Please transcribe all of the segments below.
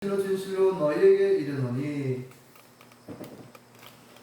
진실로 진실로 너희에게 이르노니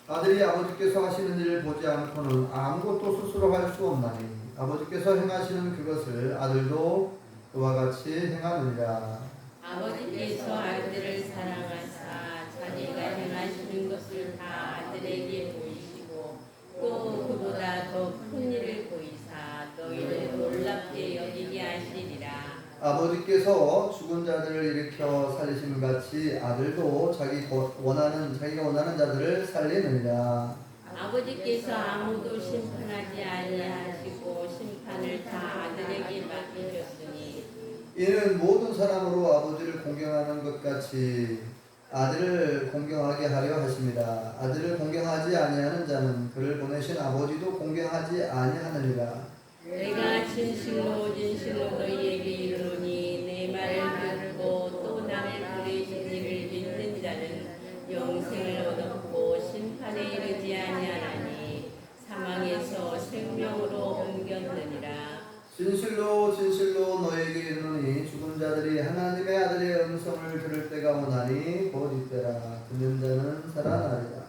아들이 아버지께서 하시는 일을 보지 않고는 아무것도 스스로 할 수 없나니 아버지께서 행하시는 그것을 아들도 그와 같이 행하느니라. 아버지께서 아들을 사랑하사 자기가 행하시는 것을 다 아들에게 보이시고 또 그보다 더 큰 일을 보이사 너희를 놀랍게 여기게 하시리라. 아버지께서 죽은 자들을 일으켜 살리심 같이 아들도 자기가 원하는 자들을 살리느니라. 아버지께서 아무도 심판하지 아니하시고 심판을 다 아들에게 맡기셨으니 이는 모든 사람으로 아버지를 공경하는 것 같이 아들을 공경하게 하려 하십니다. 아들을 공경하지 아니하는 자는 그를 보내신 아버지도 공경하지 아니하느니라. 내가 진실로 진실로 너희에게 이르노니 내 말을 듣고 또 나를 보내신 이를 믿는 자는 영생을 얻었고 심판에 이르지 아니하나니 사망에서 생명으로 옮겼느니라. 진실로 진실로 너희에게 이르노니 죽은 자들이 하나님의 아들의 음성을 들을 때가 오나니 곧 이때라. 듣는 자는 살아나리라.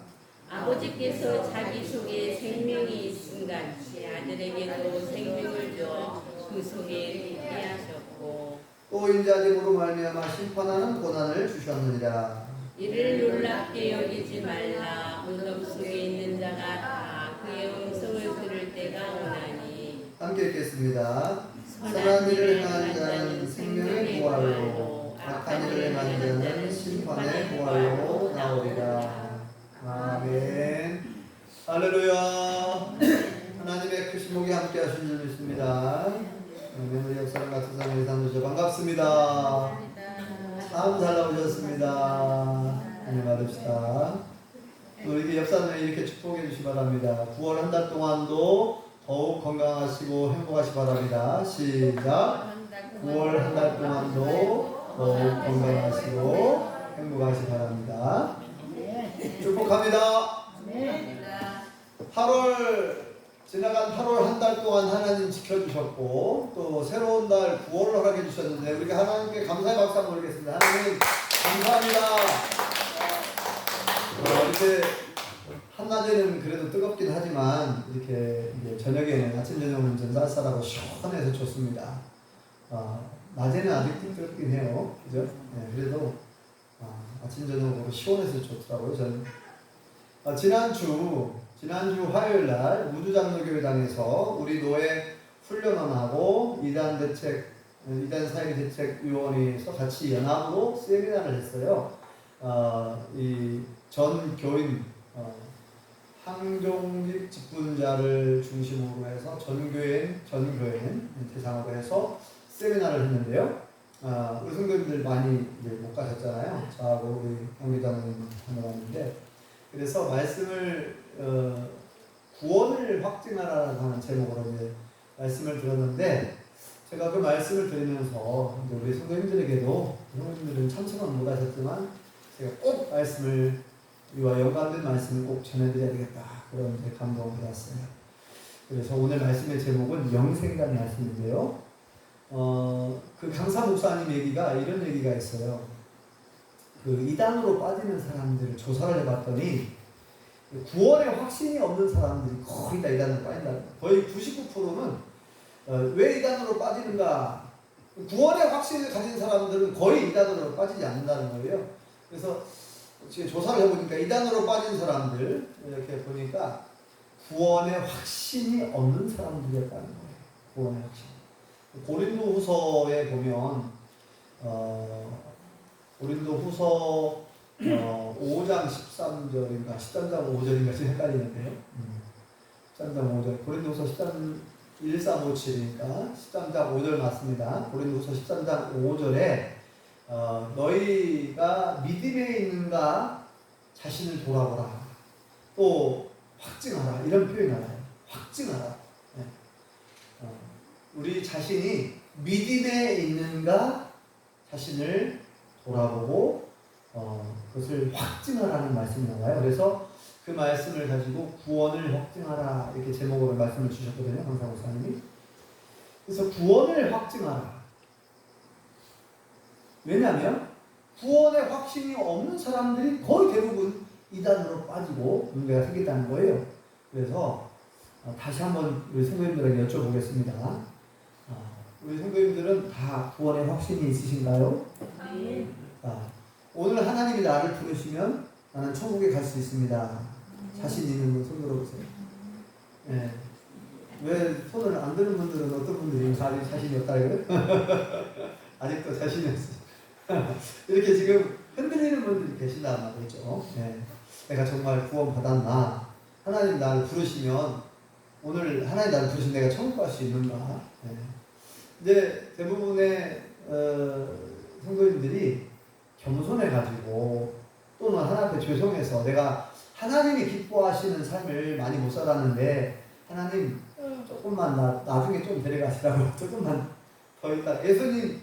아버지께서 자기 속에 생명이 있음 같이 아들에게도 생명을 줘 그 속에 있게 하셨고 또 인자됨으로 말미암아 심판하는 고난을 주셨느니라. 이를 놀랍게 여기지 말라. 무덤 속에 있는 자가 다 그의 음성을 들을 때가 오나니 함께 읽겠습니다. 선한 일을 행하는 자는 생명의 부활로 악한 일을 행하는 자는 심판의 부활로 나오리라. 아멘. 할렐루야. 하나님의 크신 목이 함께 하신 줄 믿습니다. 우리 역사랑 같은 사람이 사무셔 반갑습니다. 참 잘 나오셨습니다. 하나님 받읍시다. 우리 역사는 이렇게 축복해 주시기 바랍니다. 9월 한 달 동안도 더욱 건강하시고 행복하시기 바랍니다. 시작. 9월 한 달 동안도 더욱 건강하시고 행복하시기 바랍니다. 축복합니다. 8월 지나간 8월 한 달 동안 하나님 지켜주셨고 또 새로운 달 9월을 허락해 주셨는데 우리가 하나님께 감사의 박수 한번 올리겠습니다. 하나님 감사합니다. 이렇게 한낮에는 그래도 뜨겁긴 하지만 이렇게 이제 저녁에는 아침 저녁은 좀 쌀쌀하고 시원해서 좋습니다. 낮에는 아직도 뜨겁긴 해요. 그죠? 네, 그래도 아침 저녁으로 시원해서 좋더라고요. 저는 지난주 화요일 날 우주장로교회당에서 우리 노예 훈련원하고 이단 사회 대책위원회에서 같이 연합으로 세미나를 했어요. 이 전 교인 항종직 직분자를 중심으로 해서 전 교인 대상으로 해서 세미나를 했는데요. 우리 성도님들 많이 이제 못 가셨잖아요. 저하고 우리 강기장님 다녀왔는데 그래서 말씀을 구원을 확증하라는 하는 제목으로 이제 말씀을 들었는데 제가 그 말씀을 들으면서 우리 성도님들에게도 성도님들은 참석은 못 하셨지만 제가 꼭 말씀을 이와 연관된 말씀을 꼭 전해드려야 되겠다 그런 감동을 받았어요. 그래서 오늘 말씀의 제목은 영생이라는 말씀인데요. 그 강사 목사님 얘기가 이런 얘기가 있어요. 그 이단으로 빠지는 사람들을 조사를 해봤더니 구원의 확신이 없는 사람들이 거의 다 이단으로 빠진다. 거의 99%는 왜 이단으로 빠지는가? 구원의 확신을 가진 사람들은 거의 이단으로 빠지지 않는다는 거예요. 그래서 지금 조사를 해보니까 이단으로 빠진 사람들 이렇게 보니까 구원의 확신이 없는 사람들이었다는 거예요. 구원의 확신. 고린도후서에 보면 고린도후서 5장 13절인가 13장 5절인가 지금 헷갈리는데요. 13장 5절 고린도후서 13 1357이니까 13장 5절 맞습니다. 고린도후서 13장 5절에 너희가 믿음에 있는가 자신을 돌아보라 또 확증하라 이런 표현이 나와요. 확증하라. 네. 우리 자신이 믿음에 있는가 자신을 돌아보고 그것을 확증하라는 말씀이 나와요. 그래서 그 말씀을 가지고 구원을 확증하라 이렇게 제목으로 말씀을 주셨거든요. 강사 목사님이. 그래서 구원을 확증하라. 왜냐하면 구원의 확신이 없는 사람들이 거의 대부분 이단으로 빠지고 문제가 생겼다는 거예요. 그래서 다시 한번 우리 성도님들에게 여쭤보겠습니다. 우리 성도님들은 다 구원의 확신이 있으신가요? 네. 오늘 하나님이 나를 부르시면 나는 천국에 갈 수 있습니다. 자신 있는 분 손 들어보세요. 네. 왜 손을 안 드는 분들은 어떤 분들이 아직 자신이 없다 그래요? 아직도 자신이 없어요. 이렇게 지금 흔들리는 분들이 계신단 말이죠. 네. 내가 정말 구원 받았나? 하나님 나를 부르시면 오늘 하나님 나를 부르시면 내가 천국 갈 수 있는가? 네. 이제 대부분의 성도님들이 겸손해가지고 또는 하나님 앞에 죄송해서 내가 하나님이 기뻐하시는 삶을 많이 못 살았는데 하나님 조금만 나중에 좀 데려가시라고 조금만 더 있다. 예수님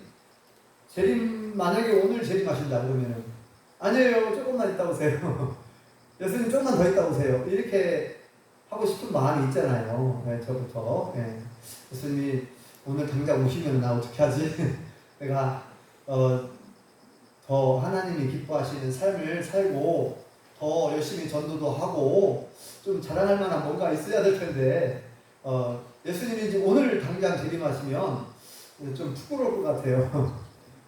재림 만약에 오늘 재림하신다 그러면은 아니에요 조금만 있다 오세요. 예수님 조금만 더 있다 오세요. 이렇게 하고 싶은 마음이 있잖아요. 네, 저부터. 네. 예수님이 오늘 당장 오시면 나 어떻게 하지? 내가 더 하나님이 기뻐하시는 삶을 살고 더 열심히 전도도 하고 좀 자랑할 만한 뭔가 있어야 될 텐데 예수님이 이제 오늘 당장 재림하시면 좀 부끄러울 것 같아요.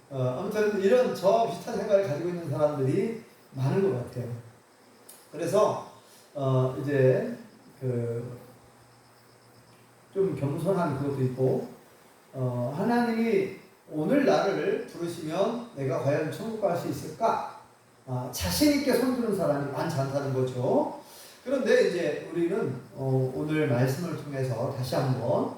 아무튼 이런 저와 비슷한 생각을 가지고 있는 사람들이 많은 것 같아요. 그래서 이제 좀 겸손한 그것도 있고 하나님이 오늘 나를 부르시면 내가 과연 천국 갈 수 있을까? 자신 있게 손드는 사람이 많지 않다는 거죠. 그런데 이제 우리는 오늘 말씀을 통해서 다시 한번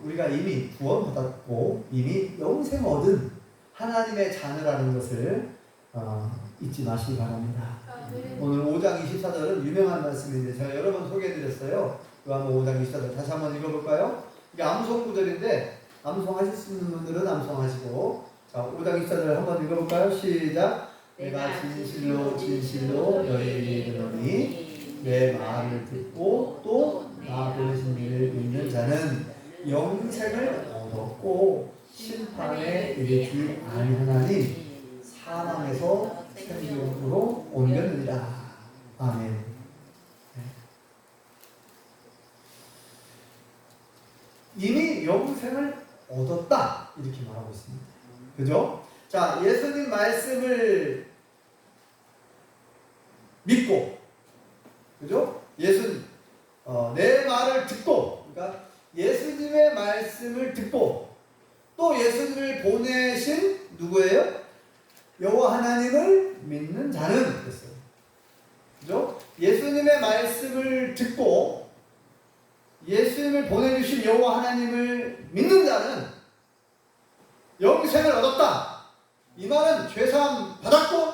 우리가 이미 구원받았고 이미 영생 얻은 하나님의 자녀라는 것을 잊지 마시기 바랍니다. 오늘 5장 24절은 유명한 말씀인데 제가 여러 번 소개해드렸어요. 요한복음 5장 24절 다시 한번 읽어볼까요? 이게 암송 구절인데 암송하실 수 있는 분들은 암송하시고 자 5장 24절 한번 읽어볼까요? 시작. 내가 진실로 진실로 너희에게 이르노니 내 말을 듣고 또 나 보내신 이를 믿는 자는 영생을 얻었고 심판에 이르지 아니하나니 사망에서 생명으로 옮겼느니라. 아멘. 이미 영생을 얻었다 이렇게 말하고 있습니다. 그죠? 자, 예수님 말씀을 믿고, 그죠? 내 말을 듣고, 그러니까 예수님의 말씀을 듣고, 또 예수님을 보내신 누구예요? 여호와 하나님을 믿는 자는 그랬어요. 그죠? 예수님의 말씀을 듣고, 예수님을 보내주신 여호와 하나님을 믿는 자는 영생을 얻었다. 이 말은 죄사함 받았고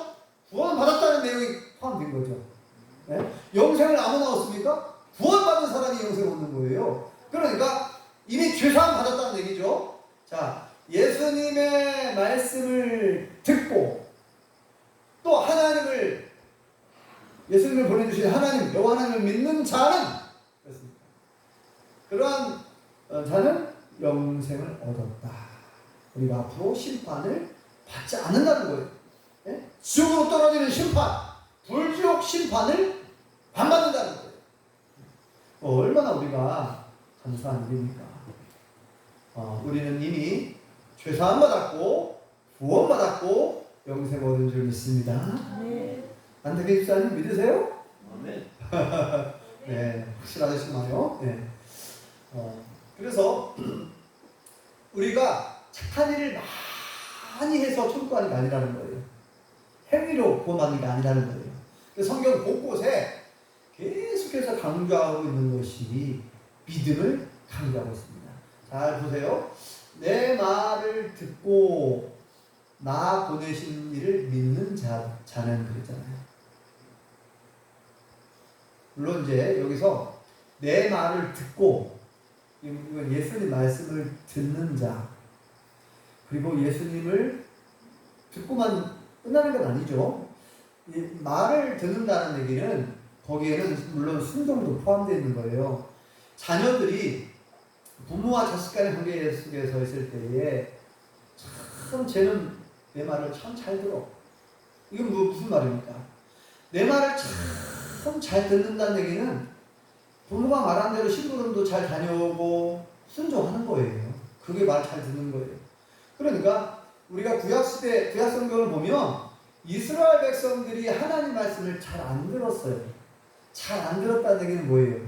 구원 받았다는 내용이 포함된 거죠. 네? 영생을 아무나 얻습니까? 구원받은 사람이 영생을 얻는 거예요. 그러니까 이미 죄사함 받았다는 얘기죠. 자, 예수님의 말씀을 듣고 또 예수님을 보내주신 하나님, 여호와 하나님을 믿는 자는 그렇습니다. 그러한 자는 영생을 얻었다. 우리가 앞으로 심판을 받지 않는다는 거예요. 예? 지옥으로 떨어지는 심판, 불지옥 심판을 안 받는다는 거예요. 얼마나 우리가 감사한 일입니까? 우리는 이미 죄사함 받았고 구원 받았고 영생 얻은 줄 믿습니다. 네. 안되게 집사님 믿으세요? 아멘. 네, 확실하시나요? 네. 그래서 우리가 착한 일을 많이 해서 천국 가는 게 아니라는 거예요. 행위로 구원받는 게 아니라는 거예요. 성경 곳곳에 계속해서 강조하고 있는 것이 믿음을 강조하고 있습니다. 잘 보세요. 내 말을 듣고 나 보내신 이를 믿는 자는 그랬잖아요. 물론 이제 여기서 내 말을 듣고 이건 예수님 말씀을 듣는 자 그리고 예수님을 듣고만 끝나는 건 아니죠. 이 말을 듣는다는 얘기는 거기에는 물론 순종도 포함되어 있는 거예요. 자녀들이 부모와 자식 간의 관계 속에서 있을 때에 참 쟤는 내 말을 참 잘 들어. 이건 무슨 말입니까? 내 말을 참 잘 듣는다는 얘기는 부모가 말한 대로 심부름도 잘 다녀오고 순종하는 거예요. 그게 말 잘 듣는 거예요. 그러니까 우리가 구약시대 구약성경을 보면 이스라엘 백성들이 하나님 말씀을 잘 안 들었어요. 잘 안 들었다는 얘기는 뭐예요?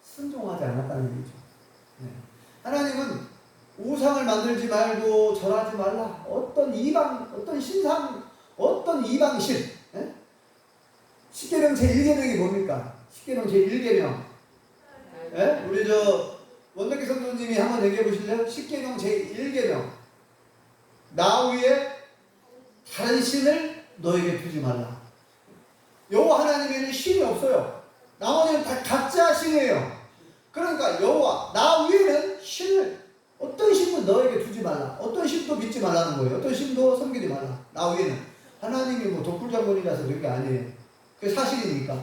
순종하지 않았다는 얘기죠. 네. 하나님은 우상을 만들지 말고 절하지 말라. 어떤 이방, 어떤 신상, 어떤 이방신. 네? 십계명 제1계명이 뭡니까? 십계명 제1계명. 네? 우리 원덕기 성도님이 한번 얘기해 보실래요? 십계명 제1계명. 나 위에 다른 신을 너에게 두지 말라. 여호와 하나님에는 신이 없어요. 나머지는 다 가짜 신이에요. 그러니까 여호와 나 위에는 신을 어떤 신도 너에게 두지 말라. 어떤 신도 믿지 말라는 거예요. 어떤 신도 섬기지 말라. 나 위에는 하나님이 뭐 독불장군이라서 그런 게 아니에요. 그게 사실이니까.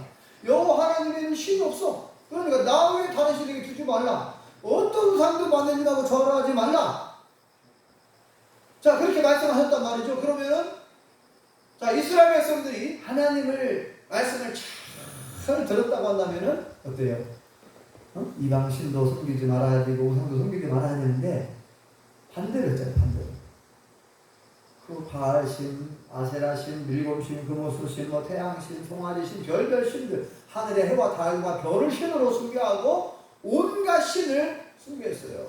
여호와 하나님에는 신이 없어. 그러니까 나 위에 다른 신에게 두지 말라. 어떤 우상도 만들라고 절하지 말라. 자, 그렇게 말씀하셨단 말이죠. 그러면은 자, 이스라엘 백성들이 하나님을 말씀을 잘 들었다고 한다면은 어때요? 이방 신도 섬기지 말아야 되고 우상도 섬기지 말아야 되는데 반대로 했잖아요. 반대로. 그 바알신, 아세라신, 밀곰신, 금오수신, 뭐 태양신, 송아지신, 별별 신들, 하늘의 해와 달과 별을 신으로 숭배하고 온갖 신을 숭배했어요.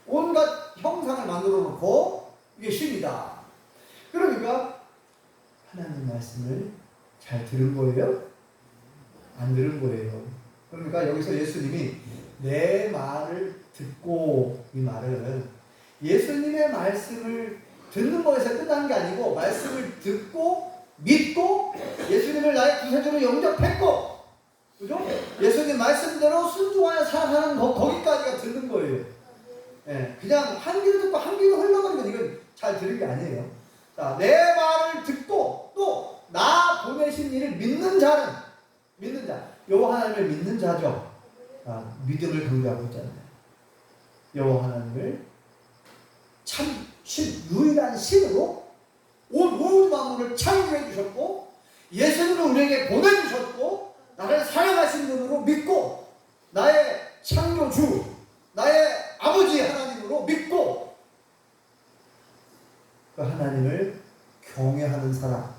온갖 형상을 만들어 놓고 이게 신이다. 그러니까 하나님 말씀을 잘 들은 거예요? 안 들은 거예요. 그러니까 여기서 예수님이 내 말을 듣고, 이 말은 예수님의 말씀을 듣는 거에서 끝난 게 아니고 말씀을 듣고 믿고 예수님을 나의 구세주로 영접했고, 그죠? 예수님 말씀대로 순종하여 살아가는 거기까지가 듣는 거예요. 예, 그냥 한 귀로 듣고 한 귀로 흘러가는 이건 잘 들은 게 아니에요. 자, 내 말을 듣고 또 나 보내신 이를 믿는 자는, 믿는 자, 여호와 하나님을 믿는 자죠. 믿음을 강조하고 있잖아요. 여호와 하나님을 참 신, 유일한 신으로 온 모든 만물을 창조해 주셨고 예수님을 우리에게 보내주셨고 나를 사랑하신 분으로 믿고 나의 창조주, 나의 아버지 하나님으로 믿고 그 하나님을 경외하는 사람,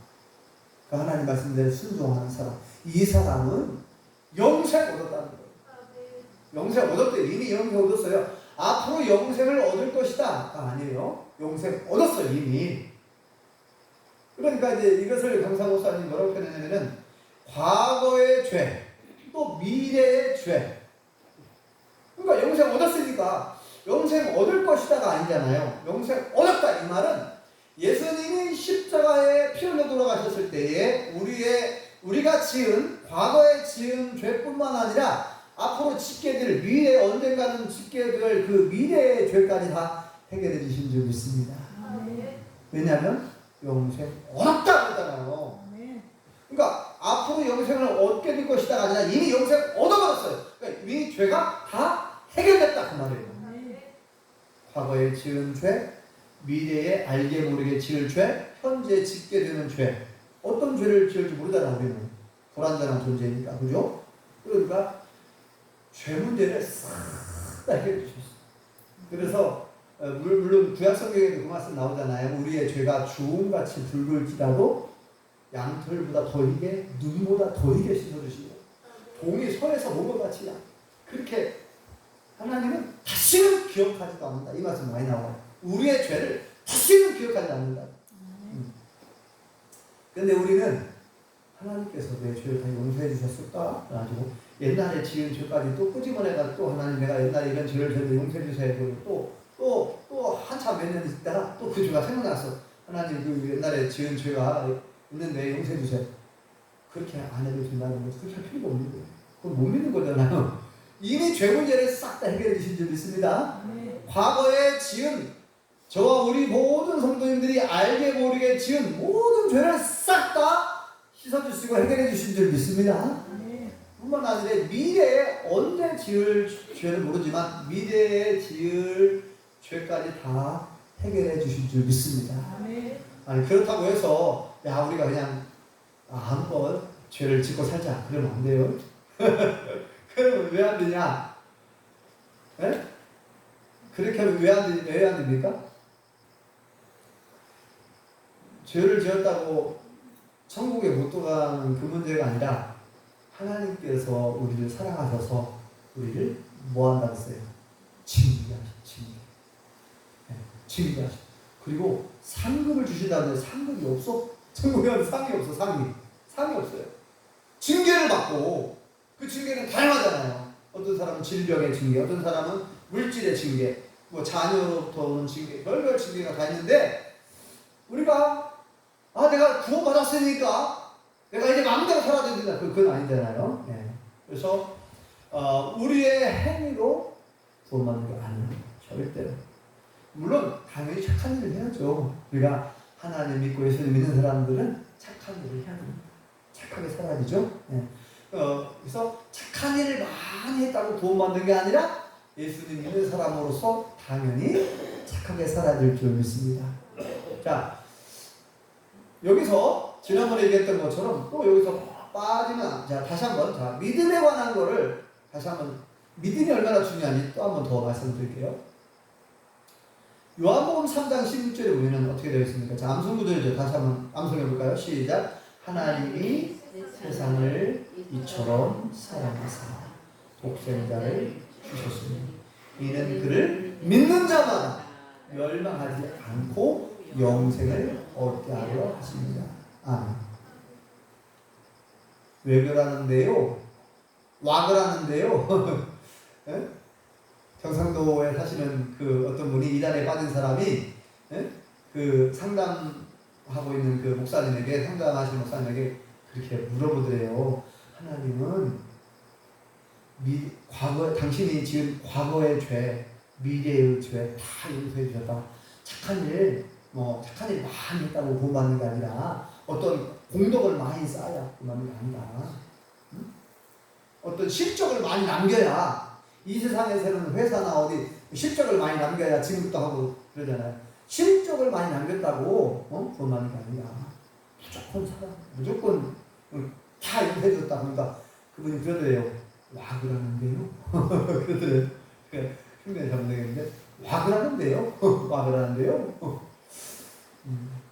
그 하나님 말씀대로 순종하는 사람, 이 사람은 영생 얻었다는 거예요. 영생 얻었대요. 이미 영생 얻었어요. 앞으로 영생을 얻을 것이다 아니에요. 영생 얻었어요 이미. 그러니까 이제 이것을 강사 목사님 뭐라고 표현하냐면은 과거의 죄, 또 미래의 죄. 그러니까 영생 얻었으니까 영생 얻을 것이다가 아니잖아요. 영생 얻었다 이 말은 예수님이 십자가에 피 흘려 돌아가셨을 때에 우리가 지은 과거에 지은 죄뿐만 아니라 앞으로 짓게 될 미래에 언젠가는 짓게 될 그 미래의 죄까지 다 해결해 주신 줄 믿습니다. 왜냐하면 영생 얻었다 그러잖아요. 그러니까 앞으로 영생을 얻게 될 것이다가 아니라 이미 영생 얻어버렸어요. 그러니까 이미 죄가 다 해결됐다 그 말이에요. 과거에 지은 죄, 미래에 알게 모르게 지을 죄, 현재 짓게 되는 죄. 어떤 죄를 지을지 모르잖아 우리는. 불완전한 존재니까. 그죠? 그러니까 죄 문제를 싹 다 해결해 주셨어요. 그래서 물론 구약성경에도 그 말씀 나오잖아요. 우리의 죄가 주홍같이 붉을지라도 양털보다 더 희게 눈보다 더 희게 씻어주시고 동이 손에서 본 것 같이 그렇게 하나님은 다시는 기억하지도 않는다. 이 말씀 많이 나와요. 우리의 죄를 다시는 기억하지 않는다. 근데 우리는 하나님께서 내 죄를 다 용서해 주셨을까? 가지고 옛날에 지은 죄까지 또 끄집어내가 또 하나님 내가 옛날에 이런 죄를 저도 용서해 주세요. 또 한참 몇 년 있다가 또 그 죄가 생각났어. 하나님 그 옛날에 지은 죄가 있는데 용서해 주세요. 그렇게 안 해도 된다는 거 그렇게 할 필요가 없는 거예요. 그건 못 믿는 거잖아요. 이미 죄 문제를 싹 다 해결해 주신 줄 믿습니다. 과거에 지은 저와 우리 모든 성도님들이 알게 모르게 지은 모든 죄를 싹 다 씻어주시고 해결해 주신 줄 믿습니다. 뿐만 아니라 미래에 언제 지을 죄를 모르지만 미래에 지을 죄까지 다 해결해 주신 줄 믿습니다. 아니 그렇다고 해서 야 우리가 그냥 한번 죄를 짓고 살자 그러면 안 돼요. 그러면 왜 안 되냐? 예? 그렇게 하면 왜 안 됩니까? 죄를 지었다고 천국에 못 들어가는 그 문제가 아니라 하나님께서 우리를 사랑하셔서 우리를 뭐 한다고 했어요? 징계하셔. 그리고 상급을 주신다는데 상급이 없어. 천국에는 상이 없어. 상이 없어요. 징계를 받고 그 징계는 다양하잖아요. 어떤 사람은 질병의 징계, 어떤 사람은 물질의 징계, 뭐 자녀로부터 오는 징계, 별별 징계가 다 있는데 우리가 내가 구원받았으니까 내가 이제 마음대로 살아야 된다. 그건 아니잖아요. 네. 그래서 우리의 행위로 구원받는 게 아니에요. 절대로. 물론 당연히 착한 일을 해야죠. 우리가 하나님 믿고 예수님 믿는 사람들은 착한 일을 해야 됩니다. 착하게 살아야죠. 네. 그래서 착한 일을 많이 했다고 구원받는 게 아니라 예수님 믿는 사람으로서 당연히 착하게 살아야 될 줄 믿습니다. 자, 여기서 지난번에 얘기했던 것처럼 또 여기서 빠지면 다시 한번 믿음에 관한 거를 다시 한번 믿음이 얼마나 중요한지 또 한번 더 말씀드릴게요. 요한복음 3장 16절에 보면 어떻게 되어 있습니까? 자, 암송 구절이죠. 다시 한번 암송해 볼까요? 시작. 하나님이 세상을 이처럼 사랑하사 독생자를 주셨으니 이는 그를 믿는 자마다 멸망하지 않고 영생을 얻게 하려 하십니다. 아멘. 왜 그러는데요? 와 그러는데요? 예? 경상도에 사시는 그 어떤 분이 이단에 빠진 사람이 그 상담하고 있는 그 목사님에게 상담하시는 목사님에게 그렇게 물어보더래요. 하나님은 당신이 지은 과거의 죄, 미래의 죄 다 용서해 주셨다. 착한 일 많이 했다고 구원받는 게 아니라 어떤 공덕을 많이 쌓아야 구원받는 게 아니다. 응? 어떤 실적을 많이 남겨야 이 세상에서는 회사나 어디 실적을 많이 남겨야 지금부터 하고 그러잖아요. 실적을 많이 남겼다고 구원받는 게 아니라 무조건 다 용서해줬다. 그러니까 그분이 그러더래요. 와 그러는데요? 그러더래요. 흉내 잡는 얘기인데 와 그러는데요? 와 그러는데요?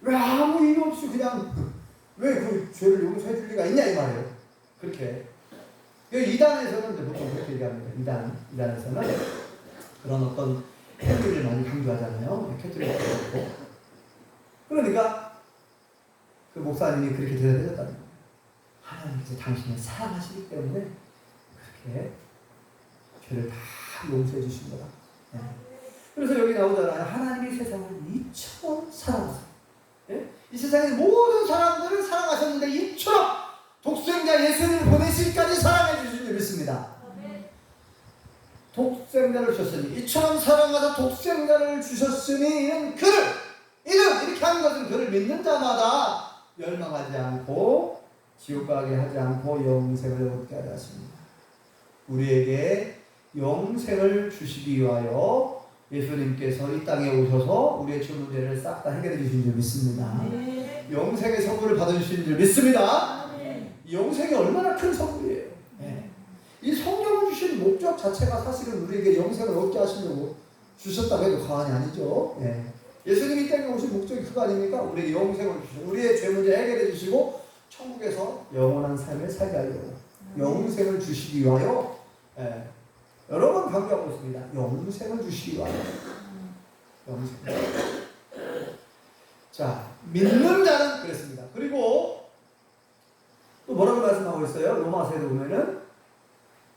왜 아무 이유 없이 그냥 왜 그 죄를 용서해 줄 리가 있냐 이 말이에요. 그렇게 이단에서는 보통 그렇게 얘기합니다. 이단에서는 그런 어떤 행위를 많이 강조하잖아요. 캐톨릭도 그렇고. 그러니까 그 목사님이 그렇게 대답했다는 거예요. 하나님께서 당신을 사랑하시기 때문에 그렇게 죄를 다 용서해 주신 거다. 네. 그래서 여기 나오잖아요. 하나님이 세상을 이처럼 사랑하셨어요. 네? 이 세상의 모든 사람들을 사랑하셨는데 이처럼 독생자 예수님을 보내시기까지 사랑해 주신 줄 믿습니다. 독생자를 주셨으니 이처럼 사랑하사 독생자를 주셨으니 이는 이렇게 하는 것은 그를 믿는 자마다 멸망하지 않고 지옥 가게 하지 않고 영생을 얻게 하려 하십니다. 우리에게 영생을 주시기 위하여 예수님께서 이 땅에 오셔서 우리의 주 문제를 싹 다 해결해 주신 줄 믿습니다. 네. 영생의 선물을 받으신 줄 믿습니다. 영생이 얼마나 큰 선물이에요. 네. 이 성경을 주신 목적 자체가 사실은 우리에게 영생을 얻게 하시려고 주셨다고 해도 과언이 아니죠. 네. 예수님이 이 땅에 오신 목적이 그거 아닙니까? 우리에게 영생을 주시고 우리의 죄 문제 해결해 주시고 천국에서 영원한 삶을 살게 하려고 영생을 주시기 위하여 여러 번 강조하고 있습니다. 영생을 주시기 위하여 영생. 자, 믿는 자는 그랬습니다. 그리고 또 뭐라고 말씀하고 있어요? 로마서에도 보면은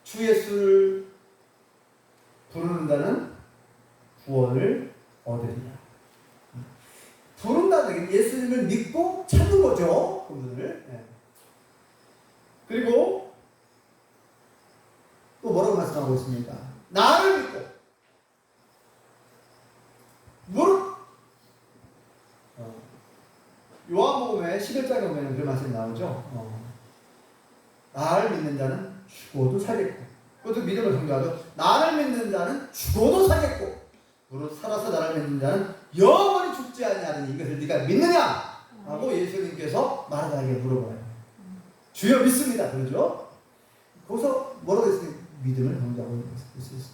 주 예수를 부르는 자는 구원을 얻으리라. 부른다는 게 예수님을 믿고 찾는 거죠. 그분을. 네. 그리고 또 뭐라고 말씀하고 있습니까? 나를 믿고 요한복음의 11장에 보면 그런 말씀이 나오죠. 나를 믿는 자는 죽어도 살겠고, 그것도 믿음을 강조하죠. 나를 믿는 자는 죽어도 살겠고, 무릇 살아서 나를 믿는 자는 영원히 죽지 아니하느니 이것을 네가 믿느냐? 하고 예수님께서 마르다에게 물어봐요. 주여 믿습니다. 그러죠? 거기서 뭐라고 했어요? 믿음을 강조하고 있습니다.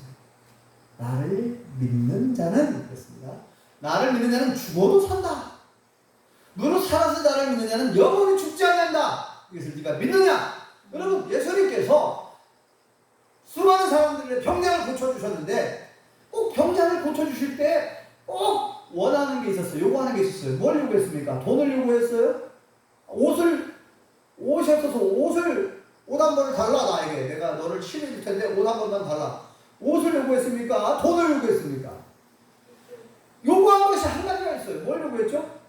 나를 믿는 자는 그랬습니다. 나를 믿는 자는 죽어도 산다. 무릇 살아서 나를 믿는 자는 영원히 죽지 아니한다. 이것을 네가 믿느냐? 여러분, 예수님께서 수많은 사람들의 병장을 고쳐주셨는데 꼭 병장을 고쳐주실 때 꼭 원하는 게 있었어요. 요구하는 게 있었어요. 뭘 요구했습니까? 돈을 요구했어요? 옷이 없어서 옷 한 벌을 달라. 나에게 내가 너를 치료해줄 텐데 옷 한 번만 달라. 옷을 요구했습니까? 돈을 요구했습니까? 요구한 것이 한 가지가 있어요. 뭘 요구했죠?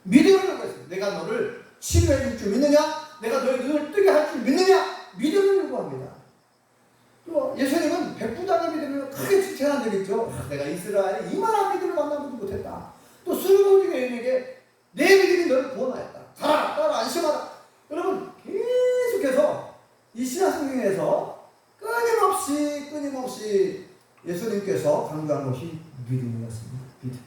믿음을 요구했어요. 내가 너를 치료해줄 줄 믿느냐? 내가 너의 눈을 뜨게 할 줄 믿느냐? 믿음을 요구합니다. 또 예수님은 백부장의 믿음을 크게 칭찬한 적이 있죠. 내가 이스라엘에 이만한 믿음을 만나보지 못했다. 또 술고지 여인에게 내 믿음이 너를 구원하였다. 가라, 따라 안심하라. 여러분, 계속해서 이 신약성경에서 끊임없이 예수님께서 강조한 것이 믿음이었습니다. 믿음.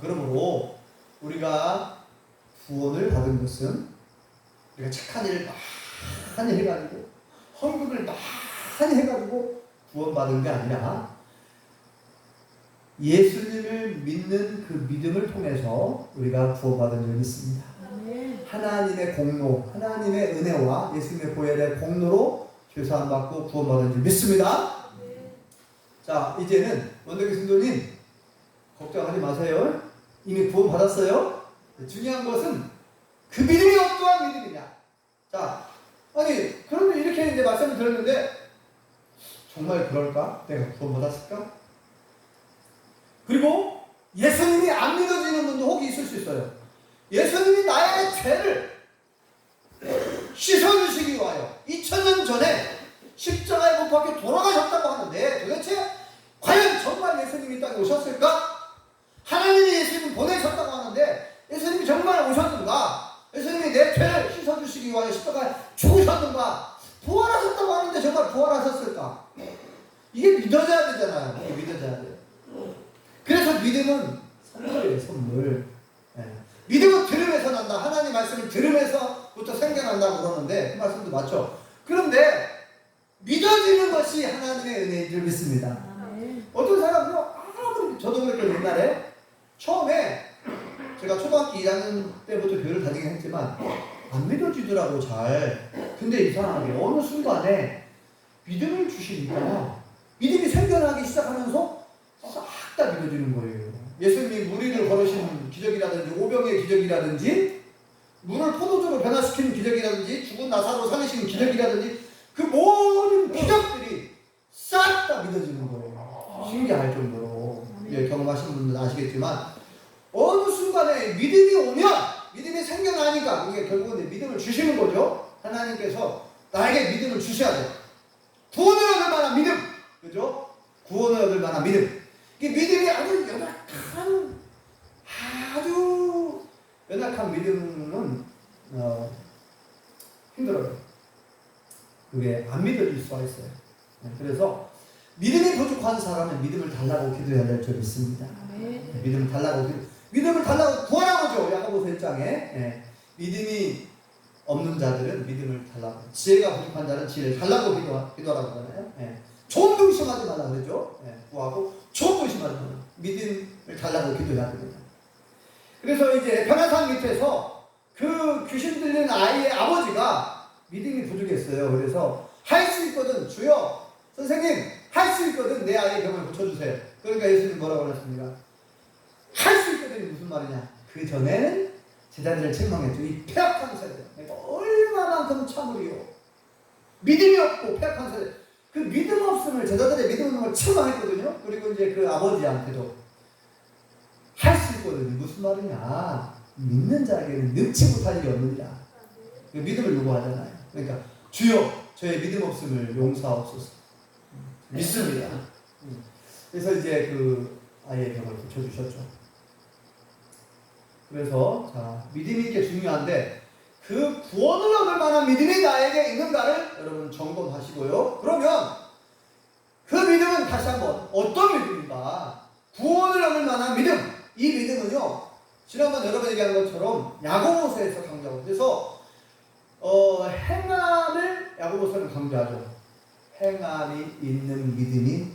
그러므로 우리가 구원을 받은 것은 우리가 착한 일을 많이 해가지고 헌금을 많이 해가지고 구원받은 게 아니라 예수님을 믿는 그 믿음을 통해서 우리가 구원받은 적이 있습니다. 하나님의 공로, 하나님의 은혜와 예수님의 보혈의 공로로 죄사함 받고 구원받은 줄 믿습니다. 자, 이제는 원덕기 신도님 걱정하지 마세요. 이미 구원받았어요. 중요한 것은 그 믿음이 어떠한 믿음이냐. 자, 아니 그런데 이렇게 이제 말씀을 드렸는데 정말 그럴까? 내가 구원받았을까? 그리고 예수님이 안 믿어지는 분도 혹이 있을 수 있어요. 예수님이 나의 죄를 씻어주시기 위하여 2000년 전에 십자가에 못 박혀 돌아가셨다고 하는데 도대체 과연 정말 예수님이 이 땅에 오셨을까? 하나님이 예수님을 보내셨다고 하는데 예수님이 정말 오셨는가? 예수님이 내 죄를 씻어주시기 위하여 십자가에 죽으셨는가? 부활하셨다고 하는데 정말 부활하셨을까? 이게 믿어져야 되잖아요. 이게 믿어져야 돼요. 그래서 믿음은 선물이에요. 선물. 믿음은 들음에서 난다. 하나님 말씀을 들음에서부터 생겨난다고 그러는데 그 말씀도 맞죠. 그런데 믿어지는 것이 하나님의 은혜인 줄 믿습니다. 어떤 사람은요, 아무리 저도 그랬거든요. 옛날에 처음에 제가 초등학교 2학년 때부터 교회를 다니긴 했지만 안 믿어지더라고 잘. 근데 이상하게 어느 순간에 믿음을 주시니까 믿음이 생겨나기 시작하면서 싹 다 믿어지는 거예요. 예수님이 무리를 걸으신 기적이라든지 오병의 기적이라든지 물을 포도주로 변화시키는 기적이라든지 죽은 나사로 살리시는 기적이라든지 그 모든 기적들이 싹 다 믿어지는 거예요. 신기할 정도로. 경험하신 분들은 아시겠지만 어느 순간에 믿음이 오면 믿음이 생겨나니까 그게 결국은 믿음을 주시는 거죠. 하나님께서 나에게 믿음을 주셔야 돼요. 구원을 얻을 만한 믿음. 그죠? 구원을 얻을 만한 믿음. 이 믿음이 아주 연약한 믿음은 힘들어요. 그게 안 믿어질 수가 있어요. 그래서 믿음이 부족한 사람은 믿음을 달라고 기도해야 될 줄 믿습니다. 믿음을 달라고 구하라고 하죠. 야고보서 1장에. 믿음이 없는 자들은 믿음을 달라고, 지혜가 부족한 자는 지혜를 달라고 기도하라고 하잖아요. 좋은 의심하지 말라 그러죠. 구하고 좋은 의심하지 말라. 믿음을 달라고 기도해야 됩니다. 그래서 이제 변화산 밑에서 그 귀신 들린 아이의 아버지가 믿음이 부족했어요. 그래서 할 수 있거든, 주여, 선생님, 할 수 있거든, 내 아이의 병을 고쳐주세요. 그러니까 예수님 뭐라고 하셨습니까? 할 수 있거든이 무슨 말이냐? 그 전에는 제자들을 책망했죠. 이 폐악한 세대, 내가 얼마만큼 참으리요. 믿음이 없고 폐악한 세대. 그 믿음 없음을, 제자들의 믿음 없는 걸 책망했거든요. 그리고 이제 그 아버지한테도 할 수 있거든요. 무슨 말이냐? 믿는 자에게는 능치 못할 일이 없느니라. 그 믿음을 요구하잖아요. 그러니까 주여, 저의 믿음 없음을 용서하옵소서. 믿습니다. 그래서 이제 그 아이의 병을 고쳐주셨죠. 그래서 자, 믿음이 이렇게 중요한데 그 구원을 얻을 만한 믿음이 나에게 있는가를 여러분 점검하시고요. 그러면 그 믿음은 다시 한번 어떤 믿음인가? 구원을 얻을 만한 믿음. 이 믿음은요, 지난번 여러 번 얘기한 것처럼 야고보서에서 강조하고, 그래서 행함을 야고보서는 강조하죠. 행함이 있는 믿음이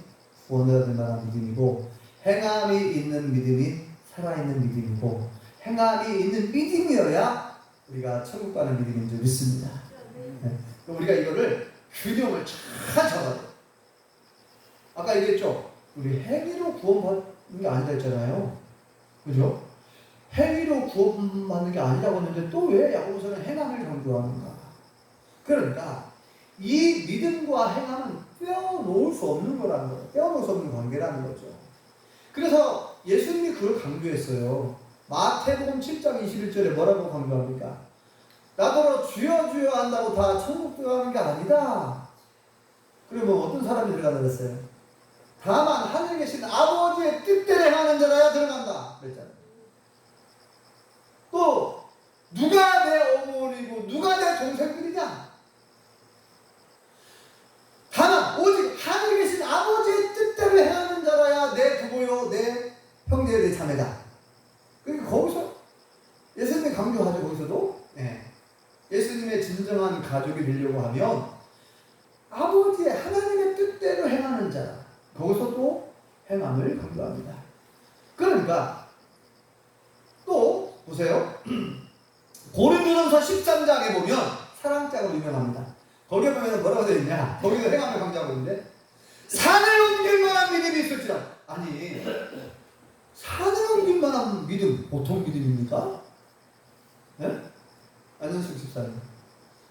구원을 얻을 만한 믿음이고, 행함이 있는 믿음이 살아있는 믿음이고, 행함이 있는 믿음이어야 우리가 천국 가는 믿음인 줄 믿습니다. 네. 우리가 이거를 균형을 잘 잡아야 돼요. 아까 얘기했죠? 우리 행위로 구원받는 게 아니다 했잖아요. 그죠? 행위로 구원받는 게 아니라고 했는데 또 왜 야고보서는 행함을 강조하는가? 그러니까 이 믿음과 행함은 떼어놓을 수 없는 거라는 거예요. 떼어놓을 수 없는 관계라는 거죠. 그래서 예수님이 그걸 강조했어요. 마태복음 7장 21절에 뭐라고 강조합니까? 나더러 주여 주여 한다고 다 천국 들어가는 게 아니다. 그러면 어떤 사람이 들어간다 그랬어요? 다만 하늘에 계신 아버지의 뜻대로 행하는 자라야 들어간다 그랬잖아요. 또 누가 내 어머니고 누가 내 동생들이냐? 다만 오직 하늘에 계신 아버지의 뜻대로 행하는 자라야 내 부모요 내 형제 내 자매다. 그러니까 거기서 예수님이 강조하죠. 거기서도 예수님의 진정한 가족이 되려고 하면 아버지의 하나님의 뜻대로 행하는 자라. 거기서 또 행함을 강조합니다. 그러니까 또 보세요. 고린도전서 13장에 보면 사랑장으로 유명합니다. 거기에 보면 뭐라고 되어 있냐? 거기서 행함을 강조하고 있는데 산을 옮길 만한 믿음이 있을지라. 아니 산을 옮길 만한 믿음 보통 믿음입니까? 네? 안현숙 집사님,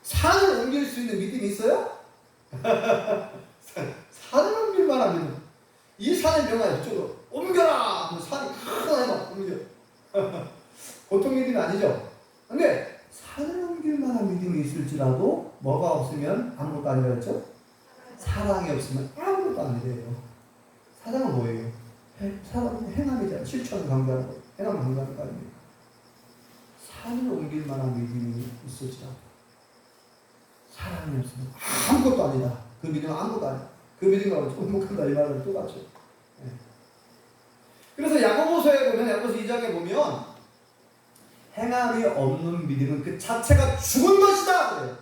산을 옮길 수 있는 믿음이 있어요? 산을 옮길 만한 믿음. 이 산을 명하여 이쪽으로 옮겨라! 하면 산이 크게 막 옮겨. 보통 믿음이 아니죠? 근데 산을 옮길 만한 믿음이 있을지라도 뭐가 없으면 아무것도 아니라 했죠? 사랑이 없으면 아무것도 아니래요. 사랑은 뭐예요? 사랑은 행함이잖아요. 실천을 강조하는 거예요. 행함을 강조하는 거 아닙니까? 산을 옮길 만한 믿음이 있을지라도 사랑이 없으면 아무것도 아니다. 그 믿음은 아무것도 아니다. 그 믿음과 행복한다 이 말은 똑같죠. 네. 그래서 야고보서에 보면 야고보서 2장에 보면 행함이 없는 믿음은 그 자체가 죽은 것이다 그래요.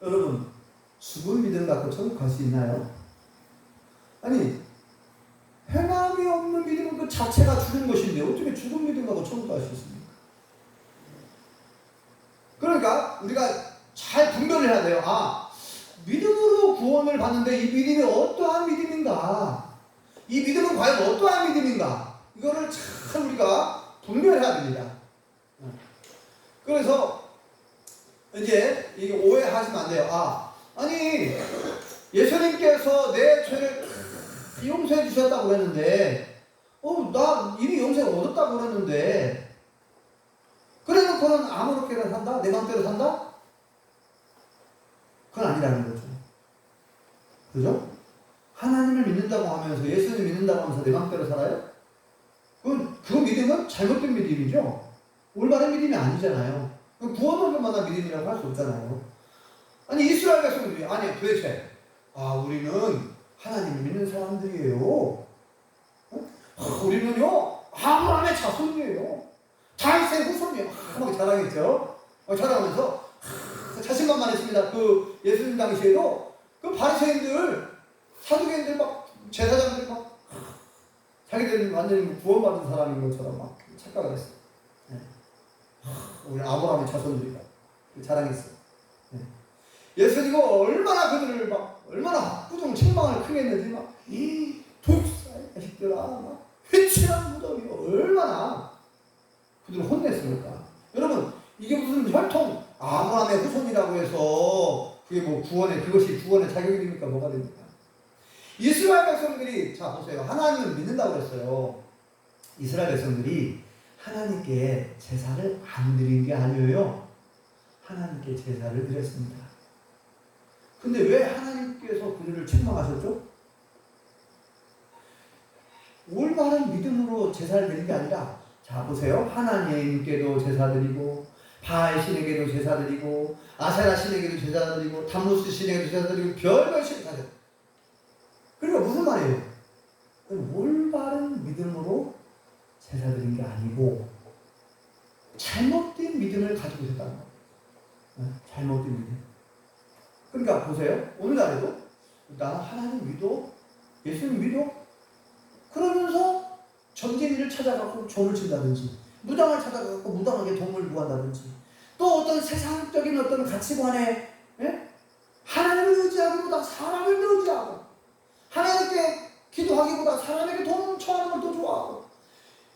여러분 죽은 믿음 갖고 천국 갈 수 있나요? 아니 행함이 없는 믿음은 그 자체가 죽은 것인데 어떻게 죽은 믿음 갖고 천국 갈 수 있습니까? 그러니까 우리가 잘 분별을 해야 돼요. 믿음으로 구원을 받는데 이 믿음이 어떠한 믿음인가? 이 믿음은 과연 어떠한 믿음인가? 이거를 참 우리가 분별해야 됩니다. 그래서 이제 이게 오해하시면 안 돼요. 아니 예수님께서 내 죄를 용서해 주셨다고 했는데 나 이미 용서를 얻었다고 그랬는데 그래놓고는 아무렇게나 산다? 내 맘대로 산다? 그건 아니라는 거죠. 그죠? 하나님을 믿는다고 하면서 예수님 믿는다고 하면서 내 맘대로 살아요? 그 믿음은 잘못된 믿음이죠. 올바른 믿음이 아니잖아요. 구원 얻을 만한 믿음이라고 할 수 없잖아요. 아니 이스라엘 백성들이 아니 도대체 우리는 하나님을 믿는 사람들이에요. 우리는요 아브라함의 자손이에요. 다윗의 후손이에요. 막 자랑했죠. 자랑하면서 자신만만했습니다. 그 예수님 당시에도 그 바리새인들 사두개인들 막 제사장들 막 자기들은 완전히 구원받은 사람인 것처럼 막 착각을 했어요. 우리 아브라함의 자손들이다 자랑했어요. 예수님이 얼마나 그들을 막 얼마나 꾸중 책망을 크게 했는지 막 이 독사의 자식들아 막 회치한 무덤이 얼마나 그들을 혼냈습니까? 여러분 이게 무슨 혈통 아브라함의 후손이라고 해서 그게 뭐 그것이 구원의 자격이 됩니까? 뭐가 됩니까? 이스라엘 백성들이 자 보세요. 하나님을 믿는다고 했어요. 이스라엘 백성들이 하나님께 제사를 안 드린 게 아니에요. 하나님께 제사를 드렸습니다. 근데 왜 하나님께서 그들을 책망하셨죠? 올바른 믿음으로 제사를 드린 게 아니라 자 보세요. 하나님께도 제사 드리고 바알 신에게도 제사 드리고 아세라 신에게도 제사 드리고 담무스 신에게도 제사 드리고 별별 신을 다 드려요. 그러니까 무슨 말이에요? 올바른 믿음으로 제사 드린 게 아니고 잘못된 믿음을 가지고 있었다는 거예요. 잘못된 믿음. 그러니까 보세요. 오늘날에도 나는 하나님 믿어, 예수님 믿어, 그러면서 점쟁이를 찾아가고 점을 친다든지, 무당을 찾아가고 무당하게 돈을 구한다든지, 또 어떤 세상적인 어떤 가치관에 하나님을 의지하기보다 사람을 의지하고, 하나님께 기도하기보다 사람에게 돈 청하는 걸 더 좋아하고,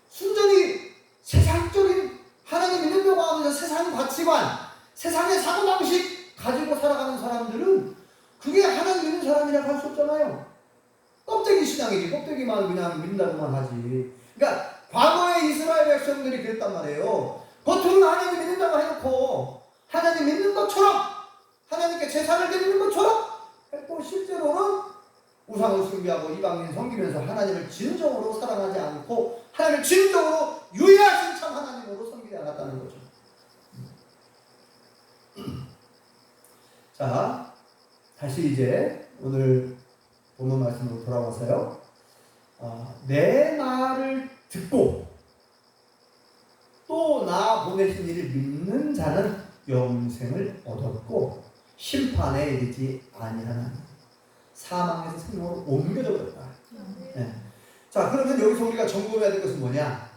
순전히 세상적인 하나님 믿는다고 하면서 세상 가치관, 세상의 사고방식 가지고 살아가는 사람들은 그게 하나님 믿는 사람이라고 할 수 없잖아요. 껍데기 신앙이지. 껍데기만 그냥 믿는다고만 하지. 그러니까 과거의 이스라엘 백성들이 그랬단 말이에요. 겉으로는 하나님 믿는다고 해놓고 하나님 믿는 것처럼, 하나님께 제사를 드리는 것처럼 했고, 실제로는 우상을 숭배하고 이방인 섬기면서 하나님을 진정으로 사랑하지 않고 하나님을 진정으로 유일하신 참 하나님으로 섬기지 않았다는 거죠. 자, 다시 이제 오늘 본문 말씀으로 돌아와서요. 내 말을 듣고 또 나 보내신 이를 믿는 자는 영생을 얻었고 심판에 이르지 아니하는, 사망에서 생명으로 옮겨져 버렸다. 네. 자, 그러면 여기서 우리가 점검해야 될 것은 뭐냐?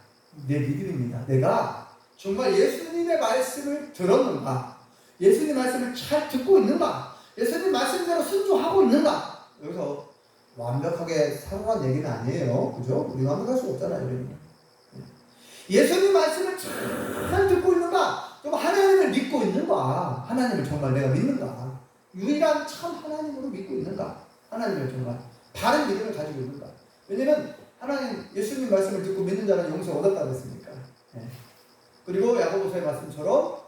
내 믿음입니다. 내가 정말 예수님의 말씀을 들었는가? 예수님 말씀을 잘 듣고 있는가? 예수님 말씀대로 순종하고 있는가? 여기서 완벽하게 살아간 얘기는 아니에요. 그죠? 우리 완벽할 수 없잖아요. 예수님 말씀을 잘 듣고 있는가? 좀 하나님을 믿고 있는가? 하나님을 정말 내가 믿는가? 유일한 참 하나님으로 믿고 있는가? 하나님을 정말 바른 믿음을 가지고 있는가? 왜냐면 하나님, 예수님 말씀을 듣고 믿는 자는 영생 얻었다고 했으니까. 그리고 야고보서의 말씀처럼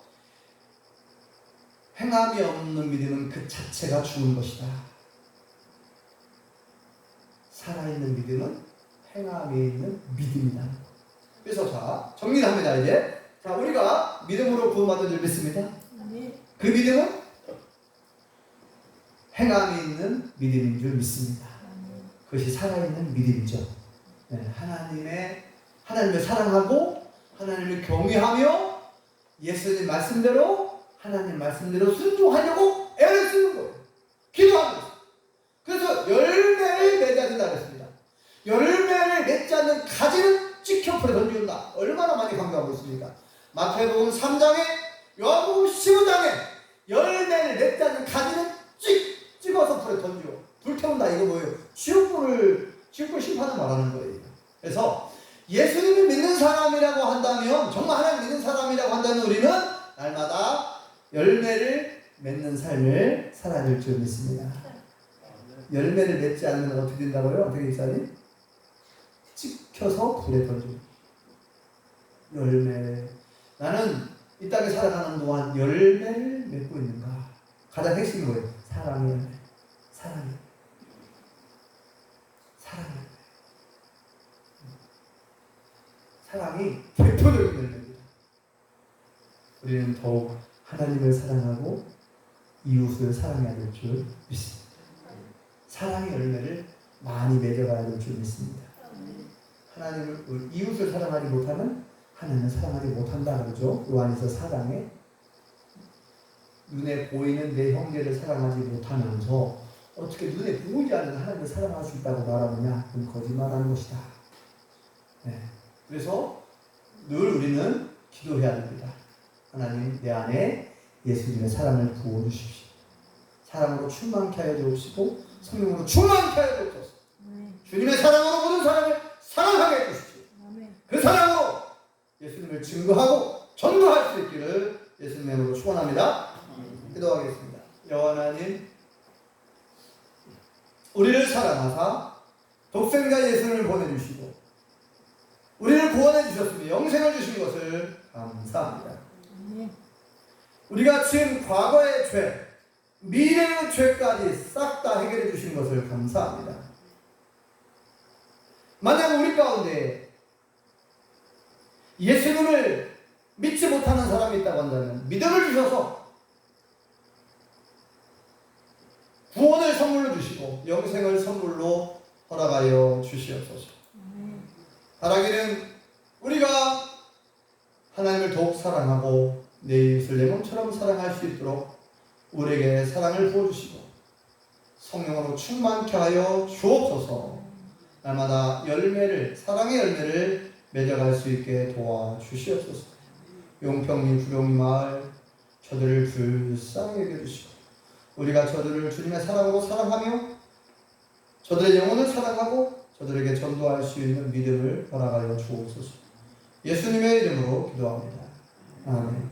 행함이 없는 믿음은 그 자체가 죽은 것이다. 살아있는 믿음은 행함이 있는 믿음이다. 그래서 자, 정리를 합니다. 이제 자, 우리가 믿음으로 구원받은 줄 믿습니다. 그 믿음은 행함이 있는 믿음인 줄 믿습니다. 그것이 살아있는 믿음이죠. 하나님을 사랑하고 하나님을 경외하며 예수님 말씀대로, 하나님 말씀대로 순종하려고 애를 쓰는 거예요. 기도하는 거예요. 그래서 열매를 맺어야 된다 그랬습니다. 열매를 맺지 않는 가지는 찍혀 풀에 던지는다. 얼마나 많이 강조하고 있습니까? 마태복음 3장에, 요한복음 15장에 열매를 맺지 않는 가지는 찍어서 풀에 던져 불태운다. 이거 뭐예요? 지옥불 심판을 말하는 거예요. 그래서 예수님을 믿는 사람이라고 한다면, 정말 하나님 믿는 사람이라고 한다면 우리는 날마다 열매를 맺는 삶을 살아야 될 줄 믿습니다. 열매를 맺지 않으면 어떻게 된다고요? 어떻게 있사님? 찍혀서 불에 던져. 열매. 나는 이 땅에 살아가는 동안 열매를 맺고 있는가? 가장 핵심은 뭐예요? 사랑의 열매. 사랑의 열매. 사랑이 대표적인 열매입니다. 우리는 더욱 하나님을 사랑하고 이웃을 사랑해야 될 줄 믿습니다. 사랑의 열매를 많이 맺어가야 될 줄 믿습니다. 이웃을 사랑하지 못하면 하나님을 사랑하지 못한다 그러죠. 요한에서 4장에 눈에 보이는 내 형제를 사랑하지 못하면서 어떻게 눈에 보이지 않는 하나님을 사랑할 수 있다고 말하느냐? 그건 거짓말하는 것이다. 그래서 늘 우리는 기도해야 됩니다. 하나님, 내 안에 예수님의 사랑을 부어주십시오. 사랑으로 충만케 하여 주옵시고 성령으로 충만케 하여 주옵소서. 주님의 사랑으로 모든 사람을 사랑하게 해주십시오. 그 사랑으로 예수님을 증거하고 전도할 수 있기를 예수님의 이름으로 축원합니다. 기도하겠습니다. 여호와 하나님, 우리를 사랑하사 독생자 예수님을 보내주시고 우리를 구원해 주셨으며 영생을 주신 것을 감사합니다. 우리가 지은 과거의 죄, 미래의 죄까지 싹 다 해결해 주신 것을 감사합니다. 만약 우리 가운데 예수님을 믿지 못하는 사람이 있다고 한다면 믿음을 주셔서 구원을 선물로 주시고 영생을 선물로 허락하여 주시옵소서. 바라기는 우리가 하나님을 더욱 사랑하고 내 이웃을 내 몸처럼 사랑할 수 있도록 우리에게 사랑을 부어주시고 성령으로 충만케 하여 주옵소서. 날마다 사랑의 열매를 맺어갈 수 있게 도와주시옵소서. 용평리 구룡리 마을 저들을 불쌍히 여겨주시고 우리가 저들을 주님의 사랑으로 사랑하며 저들의 영혼을 사랑하고 저들에게 전도할 수 있는 믿음을 허락하여 주옵소서. 예수님의 이름으로 기도합니다. 아멘.